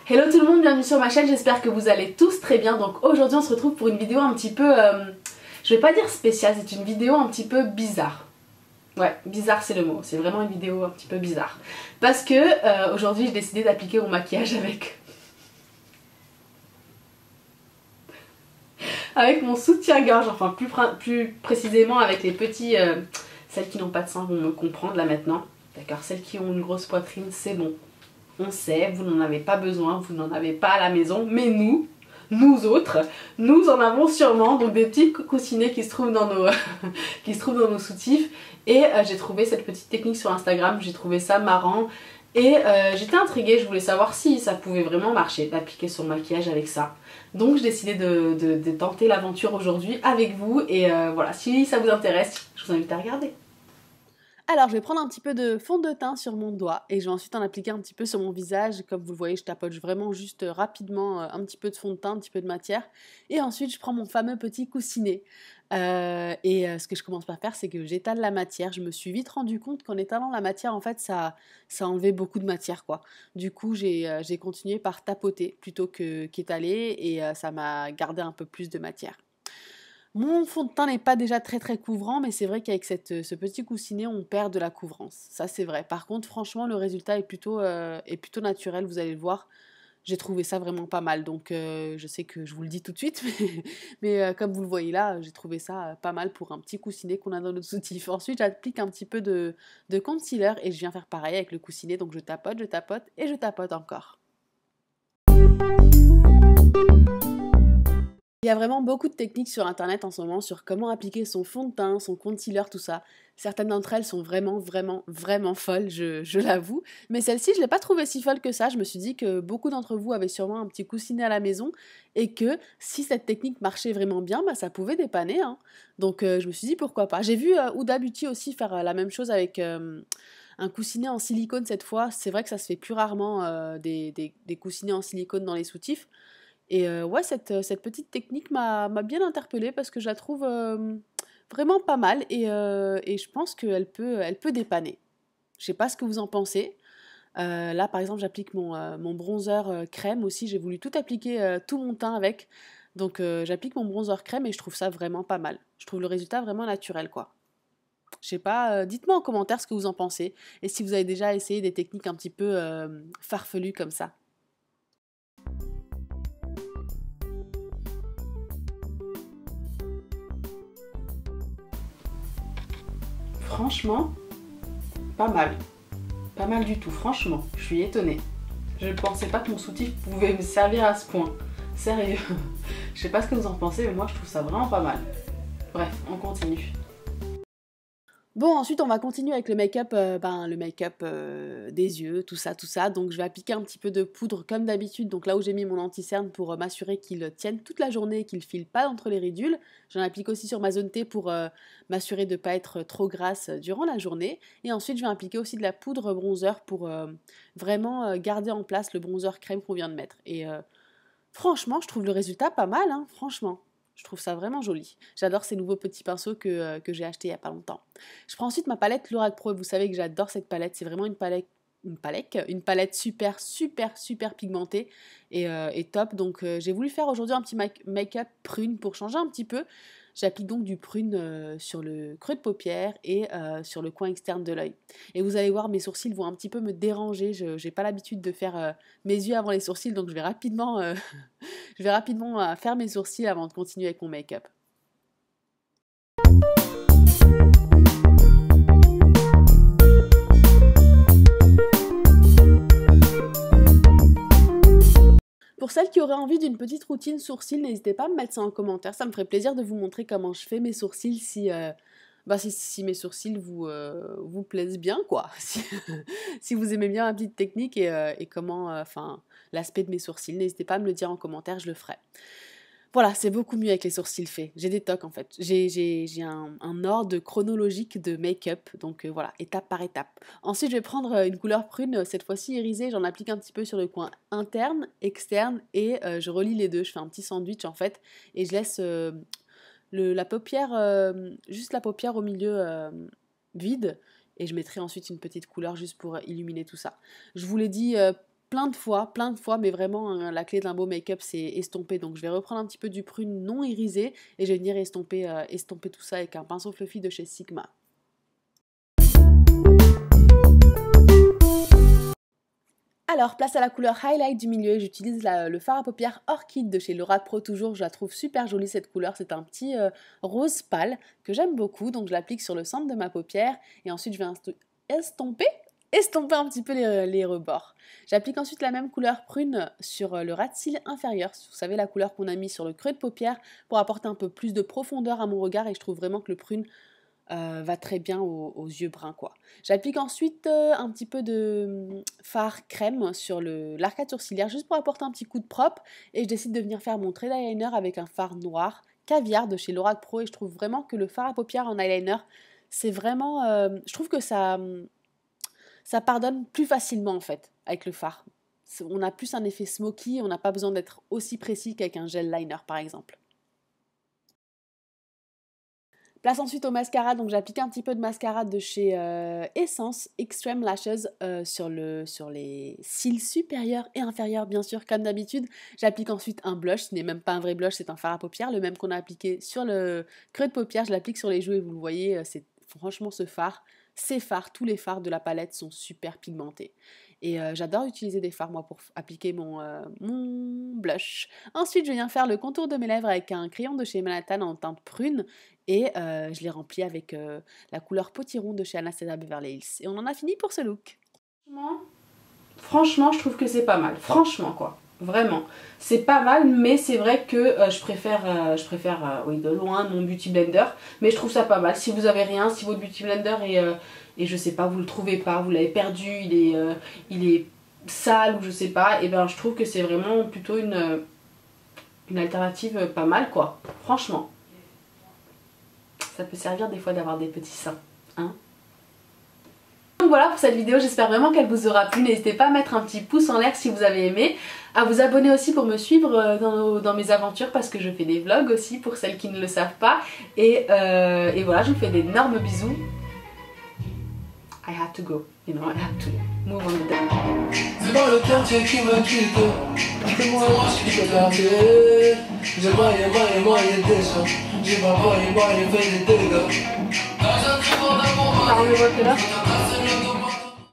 Hello tout le monde, bienvenue sur ma chaîne, j'espère que vous allez tous très bien. Donc aujourd'hui on se retrouve pour une vidéo un petit peu, je vais pas dire spéciale, c'est une vidéo un petit peu bizarre. Ouais, bizarre c'est le mot, c'est vraiment une vidéo un petit peu bizarre. Parce que aujourd'hui j'ai décidé d'appliquer mon maquillage avec mon soutien-gorge, enfin plus précisément avec les petits, celles qui n'ont pas de sein vont me comprendre là maintenant. D'accord, celles qui ont une grosse poitrine c'est bon. On sait, vous n'en avez pas besoin, vous n'en avez pas à la maison, mais nous autres, nous en avons sûrement. Donc des petits coussinets qui se trouvent dans nos, qui se trouvent dans nos soutifs. Et j'ai trouvé cette petite technique sur Instagram, j'ai trouvé ça marrant. Et j'étais intriguée, je voulais savoir si ça pouvait vraiment marcher, d'appliquer son maquillage avec ça. Donc j'ai décidé de tenter l'aventure aujourd'hui avec vous. Et voilà, si ça vous intéresse, je vous invite à regarder. Alors, je vais prendre un petit peu de fond de teint sur mon doigt et je vais ensuite en appliquer un petit peu sur mon visage. Comme vous le voyez, je tapote vraiment juste rapidement un petit peu de fond de teint, un petit peu de matière. Et ensuite, je prends mon fameux petit coussinet. Ce que je commence par faire, c'est que j'étale la matière. Je me suis vite rendu compte qu'en étalant la matière, en fait, ça enlevait beaucoup de matière, quoi. Du coup, j'ai continué par tapoter plutôt qu'étaler et ça m'a gardé un peu plus de matière. Mon fond de teint n'est pas déjà très couvrant, mais c'est vrai qu'avec ce petit coussinet, on perd de la couvrance. Ça, c'est vrai. Par contre, franchement, le résultat est plutôt naturel, vous allez le voir. J'ai trouvé ça vraiment pas mal. Donc, je sais que je vous le dis tout de suite, mais comme vous le voyez là, j'ai trouvé ça pas mal pour un petit coussinet qu'on a dans notre soutif. Ensuite, j'applique un petit peu de concealer et je viens faire pareil avec le coussinet. Donc, je tapote et je tapote encore. Il y a vraiment beaucoup de techniques sur internet en ce moment sur comment appliquer son fond de teint, son concealer, tout ça. Certaines d'entre elles sont vraiment folles, je l'avoue. Mais celle-ci, je ne l'ai pas trouvée si folle que ça. Je me suis dit que beaucoup d'entre vous avaient sûrement un petit coussinet à la maison et que si cette technique marchait vraiment bien, bah, ça pouvait dépanner, hein. Donc je me suis dit pourquoi pas. J'ai vu Huda Beauty aussi faire la même chose avec un coussinet en silicone cette fois. C'est vrai que ça se fait plus rarement des coussinets en silicone dans les soutifs. Et ouais, cette petite technique m'a bien interpellée parce que je la trouve vraiment pas mal et je pense qu'elle elle peut dépanner. Je sais pas ce que vous en pensez. Là, par exemple, j'applique mon bronzer crème aussi. J'ai voulu tout appliquer, tout mon teint avec. Donc, j'applique mon bronzer crème et je trouve ça vraiment pas mal. Je trouve le résultat vraiment naturel, quoi. Je sais pas, dites-moi en commentaire ce que vous en pensez et si vous avez déjà essayé des techniques un petit peu farfelues comme ça. Franchement, pas mal. Pas mal du tout, franchement, je suis étonnée. Je ne pensais pas que mon soutif pouvait me servir à ce point. Sérieux. Je sais pas ce que vous en pensez, mais moi je trouve ça vraiment pas mal. Bref, on continue. Bon, ensuite, on va continuer avec le make-up des yeux, tout ça. Donc, je vais appliquer un petit peu de poudre comme d'habitude. Donc, là où j'ai mis mon anti-cerne pour m'assurer qu'il tienne toute la journée et qu'il ne file pas entre les ridules. J'en applique aussi sur ma zone T pour m'assurer de ne pas être trop grasse durant la journée. Et ensuite, je vais appliquer aussi de la poudre bronzer pour vraiment garder en place le bronzer crème qu'on vient de mettre. Et franchement, je trouve le résultat pas mal, hein, franchement. Je trouve ça vraiment joli. J'adore ces nouveaux petits pinceaux que j'ai achetés il n'y a pas longtemps. Je prends ensuite ma palette Lorac Pro. Vous savez que j'adore cette palette. C'est vraiment une palette super pigmentée et top. Donc j'ai voulu faire aujourd'hui un petit make-up prune pour changer un petit peu. J'applique donc du prune sur le creux de paupière et sur le coin externe de l'œil. Et vous allez voir, mes sourcils vont un petit peu me déranger. Je n'ai pas l'habitude de faire mes yeux avant les sourcils, donc je vais rapidement, faire mes sourcils avant de continuer avec mon make-up. Pour celles qui auraient envie d'une petite routine sourcils, n'hésitez pas à me mettre ça en commentaire. Ça me ferait plaisir de vous montrer comment je fais mes sourcils si mes sourcils vous plaisent bien, quoi. Si vous aimez bien ma petite technique et comment, l'aspect de mes sourcils, n'hésitez pas à me le dire en commentaire, je le ferai. Voilà, c'est beaucoup mieux avec les sourcils faits. J'ai des tocs en fait. J'ai un ordre chronologique de make-up, donc voilà, étape par étape. Ensuite, je vais prendre une couleur prune, cette fois-ci irisée. J'en applique un petit peu sur le coin interne, externe, et je relie les deux. Je fais un petit sandwich en fait, et je laisse la paupière, juste la paupière au milieu vide, et je mettrai ensuite une petite couleur juste pour illuminer tout ça. Je vous l'ai dit plein de fois, mais vraiment hein, la clé d'un beau make-up c'est estomper. Donc je vais reprendre un petit peu du prune non irisé et je vais venir estomper tout ça avec un pinceau fluffy de chez Sigma. Alors, place à la couleur highlight du milieu, j'utilise le fard à paupières Orchid de chez Laura Pro toujours, je la trouve super jolie cette couleur, c'est un petit rose pâle que j'aime beaucoup, donc je l'applique sur le centre de ma paupière et ensuite je vais estomper un petit peu les rebords. J'applique ensuite la même couleur prune sur le ras de cils inférieur, vous savez la couleur qu'on a mis sur le creux de paupière pour apporter un peu plus de profondeur à mon regard et je trouve vraiment que le prune va très bien aux yeux bruns quoi. J'applique ensuite un petit peu de fard crème sur l'arcade sourcilière juste pour apporter un petit coup de propre et je décide de venir faire mon trait d'eyeliner avec un fard noir caviar de chez Laura Pro et je trouve vraiment que le fard à paupières en eyeliner c'est vraiment, je trouve que ça pardonne plus facilement en fait avec le fard. On a plus un effet smoky, on n'a pas besoin d'être aussi précis qu'avec un gel liner par exemple. Place ensuite au mascara, donc j'applique un petit peu de mascara de chez Essence Extreme Lashes sur les cils supérieurs et inférieurs bien sûr comme d'habitude. J'applique ensuite un blush, ce n'est même pas un vrai blush, c'est un fard à paupières, le même qu'on a appliqué sur le creux de paupière, je l'applique sur les joues et vous le voyez, c'est franchement ces fards, tous les fards de la palette sont super pigmentés. Et j'adore utiliser des fards moi pour appliquer mon blush. Ensuite je viens faire le contour de mes lèvres avec un crayon de chez Manhattan en teinte prune et je l'ai rempli avec la couleur potiron de chez Anastasia Beverly Hills. Et on en a fini pour ce look. Franchement je trouve que c'est pas mal. Franchement quoi. Vraiment. C'est pas mal mais c'est vrai que je préfère oui, de loin mon Beauty Blender. Mais je trouve ça pas mal. Si vous avez rien, si votre Beauty Blender et je sais pas, vous le trouvez pas, vous l'avez perdu, il est sale ou je sais pas, et ben je trouve que c'est vraiment plutôt une alternative pas mal quoi. Franchement. Ça peut servir des fois d'avoir des petits seins. Hein? Donc voilà pour cette vidéo, j'espère vraiment qu'elle vous aura plu. N'hésitez pas à mettre un petit pouce en l'air si vous avez aimé. À vous abonner aussi pour me suivre dans mes aventures parce que je fais des vlogs aussi pour celles qui ne le savent pas. Et voilà, je vous fais d'énormes bisous. I had to go, you know, I had to move on the day. C'est dans le quartier qui me quitte, c'est moi qui peux garder. J'ai maillé déjà, j'ai pas maillé fait des dégâts. T'as enlevé votre là?